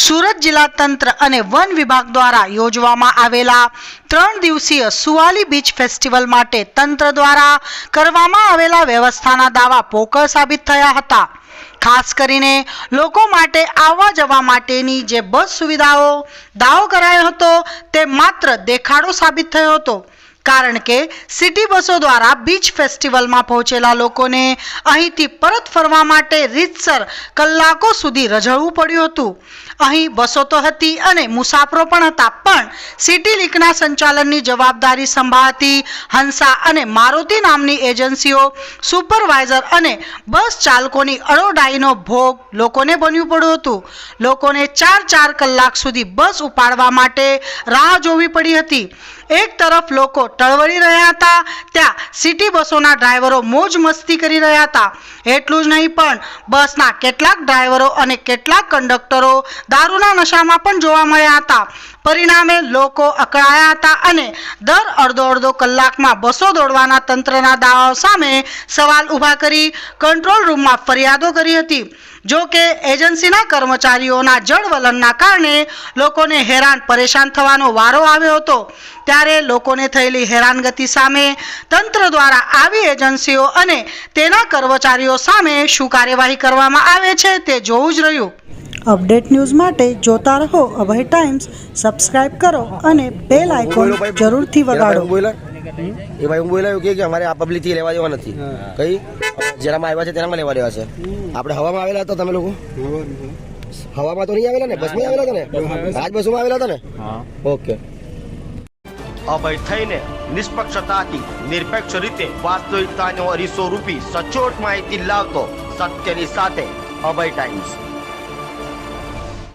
સુરત જિલ્લા તંત્ર અને વન વિભાગ દ્વારા યોજવામાં આવેલા 3 દિવસીય સુવાલી બીચ ફેસ્ટિવલ માટે તંત્ર દ્વારા કરવામાં આવેલા વ્યવસ્થાના દાવા પોકળ સાબિત થયા હતા। ખાસ કરીને લોકો માટે આવવા જવા માટેની જે બસ સુવિધાઓ દાવો કરાયો હતો તે માત્ર દેખાડો સાબિત થયો હતો, કારણ કે સિટી બસો દ્વારા બીચ ફેસ્ટિવલમાં પહોંચેલા લોકોને અહીંથી પરત ફરવા માટે રીતસર કલાકો સુધી રઝળવું પડ્યું હતું। અહીં બસો તો હતી અને મુસાફરો પણ હતા, પણ સિટી લીકના સંચાલનની જવાબદારી સંભાળતી હંસા અને મારુતિ નામની એજન્સીઓ સુપરવાઇઝર અને બસ ચાલકોની અડોડાઈનો ભોગ લોકોને બન્યું પડ્યું હતું। લોકોને 4 કલાક સુધી બસ ઉપાડવા માટે રાહ જોવી પડી હતી। એક તરફ લોકો ટળવળી રહ્યા હતા, ત્યાં સિટી બસોના ડ્રાઈવરો મોજ મસ્તી કરી રહ્યા હતા। એટલું જ નહીં, પણ બસના કેટલાક ડ્રાઈવરો અને કેટલાક કંડક્ટરો દારૂના નશામાં પણ જોવા મળ્યા હતા। પરિણામે લોકો અકળાયા હતા અને દર અડધો કલાકમાં બસો દોડવાના તંત્રના દાવાઓ સામે સવાલ ઊભા કરી કંટ્રોલ રૂમમાં ફરિયાદો કરી હતી। જો કે એજન્સીના કર્મચારીઓના જળવલણના કારણે લોકોને હેરાન પરેશાન થવાનો વારો આવ્યો હતો। ત્યારે લોકોને થયેલી હેરાનગતિ સામે તંત્ર દ્વારા આવી એજન્સીઓ અને તેના કર્મચારીઓ સામે શું કાર્યવાહી કરવામાં આવે છે તે જોવું જ રહ્યું। અપડેટ ન્યૂઝ માટે જોતા રહો અભય ટાઈમ્સ, સબસ્ક્રાઇબ કરો અને બેલ આઇકોન જરૂરથી વગાડો। એ ભાઈ હું બોલાયો કે અમારે આ પબ્લિક થી લેવા દેવા નથી, કઈ જેનામાં આવ્યા છે તેનામાં લેવા દેવા છે। આપણે હવામાં આવેલા હતા, તમે લોકો હવામાં તો નહીં આવેલા ને, બસમાં આવેલા હતા ને, રાજ બસોમાં આવેલા હતા ને? ઓકે। અભય થઈને નિષ્પક્ષતાથી નિરપેક્ષ રીતે વાસ્તવિકતાનો અરીસો રૂપી સચોટ માહિતી લાવતો સત્યની સાથે અભય ટાઈમ્સ।